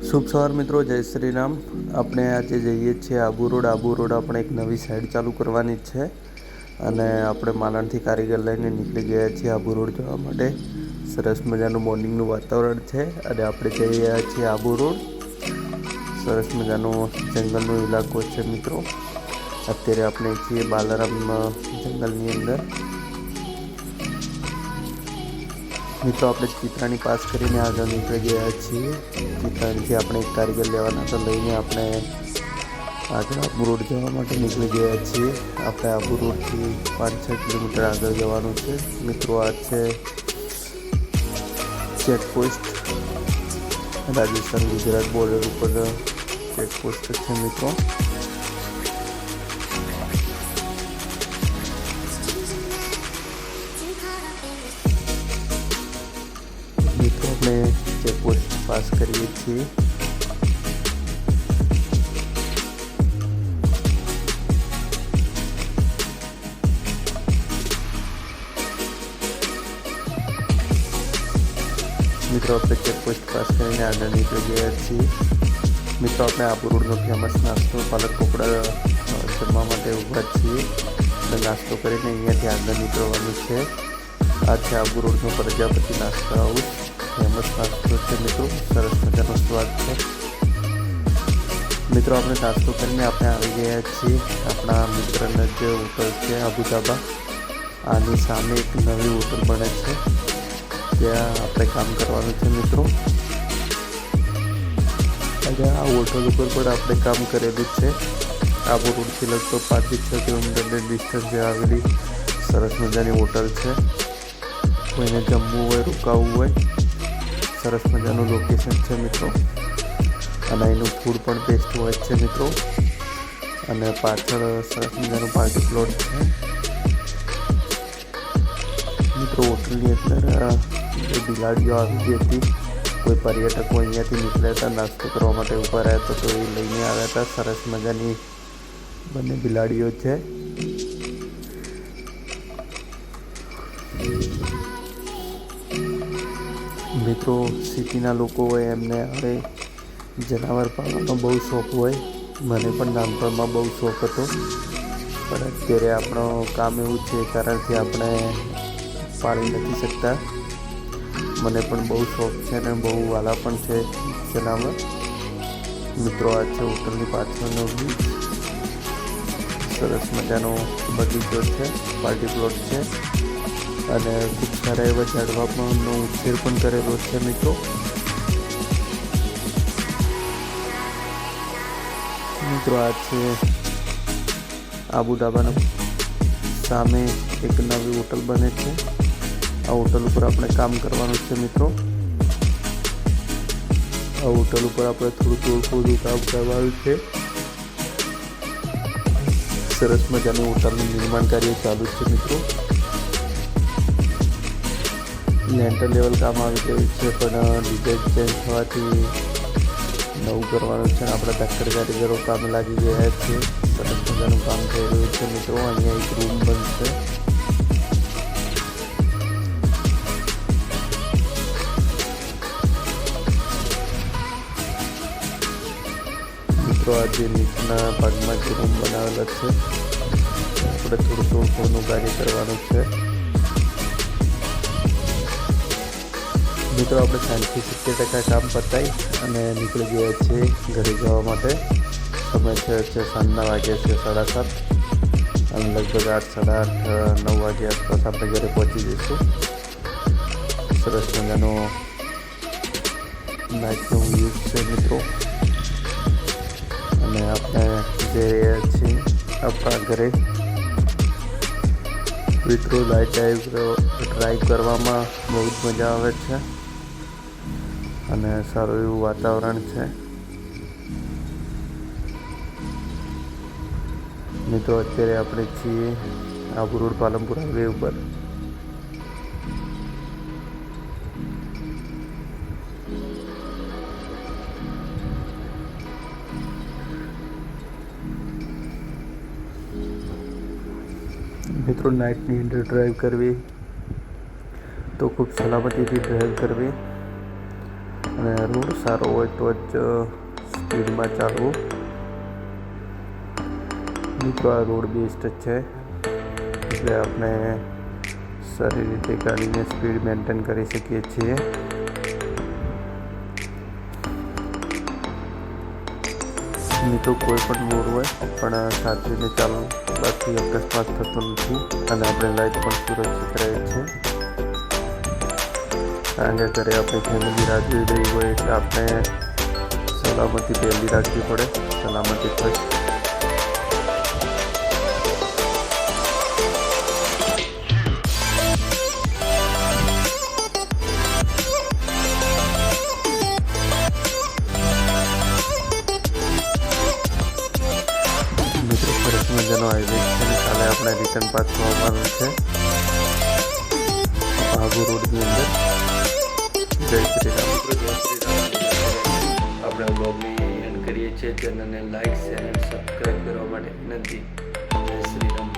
શુભ સવાર મિત્રો, જય શ્રી રામ. આપણે આજે જઈએ છીએ આબુ રોડ. આબુ રોડ આપણે એક નવી સાઈડ ચાલુ કરવાની છે અને આપણે માલણથી કારીગર લઈને નીકળી ગયા છીએ આબુ રોડ જવા માટે. સરસ મજાનું મોર્નિંગનું વાતાવરણ છે અને આપણે જઈ રહ્યા છીએ આબુ રોડ. સરસ મજાનો જંગલનો ઇલાકો છે મિત્રો. અત્યારે આપણે છીએ બાલારામ જંગલની અંદર. મિત્રો આપણે ચિત્રાણી પાસ કરીને આગળ નીકળી ગયા છીએ. ચિત્રાણીથી આપણે એક કારીગર લેવાના તો લઈને આપણે આગળ આબુ રોડ જવા માટે નીકળી ગયા છીએ. આપણે આબુ રોડથી 5-6 કિલોમીટર આગળ જવાનું છે મિત્રો. આ છે ચેકપોસ્ટ, રાજસ્થાન ગુજરાત બોર્ડર ઉપર ચેકપોસ્ટ છે મિત્રો. મિત્રો આપણે ચેકપોસ્ટ પાસ કરીએ છીએ. મિત્રો આપણે ચેકપોસ્ટ પાસ કરીને આગળ નીકળી ગયા છીએ. મિત્રો આપણે આબુ રોડનો ફેમસ નાસ્તો પાલક પકોડા જમવા માટે ઊભા છીએ અને નાસ્તો કરીને અહીંયાથી આગળ નીકળવાનું છે. આ છે આબુ રોડનો પ્રજાપતિ નાસ્તા હાઉસ. ફેમસ નાસ્તો છે મિત્રો, સરસ મજાનો સ્વાદ છે. મિત્રો આપણે નાસ્તો કરીને આપણે આવી ગયા છીએ આપણા મિત્રના જે હોટલ છે આબુ ધાબા. આની સામે એક નવી હોટલ બને છે, ત્યાં આપણે કામ કરવાનું છે મિત્રો. અને આ હોટલ ઉપર પણ આપણે કામ કરેલું છે. આબુ રોડથી લગભગ 5-6 કિલોમીટરની ડિસ્ટન્સે આવેલી સરસ મજાની હોટલ છે. કોઈને જમવું હોય, રોકાવું હોય, સરસ મજાનું લોકેશન છે મિત્રો. અને એનું ફૂડ પણ બેસ્ટ હોય છે મિત્રો. અને પાછળ સરસ મજાનું પાર્ટી પ્લોટ છે મિત્રો. હોટલની અંદર બિલાડીઓ આવી હતી. કોઈ પર્યટકો અહીંયાથી નીકળ્યા હતા, નાસ્તો કરવા માટે ઊભા રહ્યા હતા, તો એ લઈને આવ્યા હતા. સરસ મજાની બંને બિલાડીઓ છે. મિત્રો સિટીના લોકો હોય એમને હવે જનાવર પાળવાનો બહુ શોખ હોય. મને પણ નાનપણમાં બહુ શોખ હતો, પણ અત્યારે આપણો કામ એવું છે કારણથી આપણે પાળી નથી શકતા. મને પણ બહુ શોખ છે અને બહુ વાલા પણ છે જનાવર. મિત્રો આ છે હોટલની પાછળનો વ્યૂ. સરસ મજાનો બગીચો છે, પાર્ટી પ્લોટ છે અને ખૂબ સારા એવા ઝાડવાનો ઉછેર પણ કરેલો છે મિત્રો. મિત્રો આ છે આબુ ધાબાના સામે એક નવી હોટલ બને છે. આ હોટલ ઉપર આપણે કામ કરવાનું છે મિત્રો. આ હોટલ ઉપર આપણે થોડું કામ કરવાનું છે. સરસ મજાની હોટલનું નિર્માણ કાર્ય ચાલુ છે મિત્રો. લેન્ટર લેવલ કામ આવી ગયું છે, પણ ડિઝાઇન ચેન્જ થવાથી નવું કરવાનું છે. આપણા ધાકડ કારીગરો કામે લાગી ગયા છે. સરસ મજાનું કામ થઈ રહ્યું છે મિત્રો. અહીંયા એક રૂમ બનશે. મિત્રો આજે નીચના ભાગમાં જે રૂમ બનાવેલા છે, આપણે થોડું તોડફોડનું કાર્ય કરવાનું છે. મિત્રો આપણે 60-70% કામ પતાવી અને નીકળી ગયા છીએ ઘરે જવા માટે. સમય છે સાંજના વાગ્યા છે 7:30 અને લગભગ 8-8:30-9 વાગ્યા આસપાસ આપણે ઘરે પહોંચી જઈશું. સરસ મજાનો નાઇટનો વ્યૂ છે મિત્રો. અને આપણે જઈ રહ્યા છીએ આપણા ઘરે. મિત્રો નાઇટ ડ્રાઈવ કરવામાં બહુ જ મજા આવે છે અને સારું એવું વાતાવરણ છે. મિત્રો અત્યારે આપણે છીએ આબુ રોડ પાલનપુર હાઈવે ઉપર. મિત્રો નાઇટની અંદર ડ્રાઈવ કરવી તો ખૂબ સલામતીથી ડ્રાઈવ કરવી અને રોડ સારો હોય તો જ સ્પીડમાં ચાલવું. મિત્રો આ રોડ બેસ્ટ જ છે, એટલે આપણે સારી રીતે ગાડીને સ્પીડ મેન્ટેન કરી શકીએ છીએ. મિત્રો કોઈ પણ રોડ હોય પણ સાચવીને ચાલવું, બાકી અકસ્માત થતો નથી અને આપણે લાઈફ પણ સુરક્ષિત રહે છે. કારણ કે ઘરે આપણી ફેમિલી રાહ જોઈ રહી હોય એટલે આપણે સલામતી પહેલી રાખવી પડે. સલામતી ફર્સ્ટ. મિત્રો સરસ મજાનો હાઈવે છે અને કાલે આપણે રિટર્ન પાસ થવાનું છે ભાગુ રોડની અંદર. જય શ્રી રામ. આપણે બ્લોગની એન્ડ કરીએ છીએ. ચેનલને લાઈક શેર અને સબસ્ક્રાઈબ કરવા માટે વિનંતી. જય શ્રી રામ.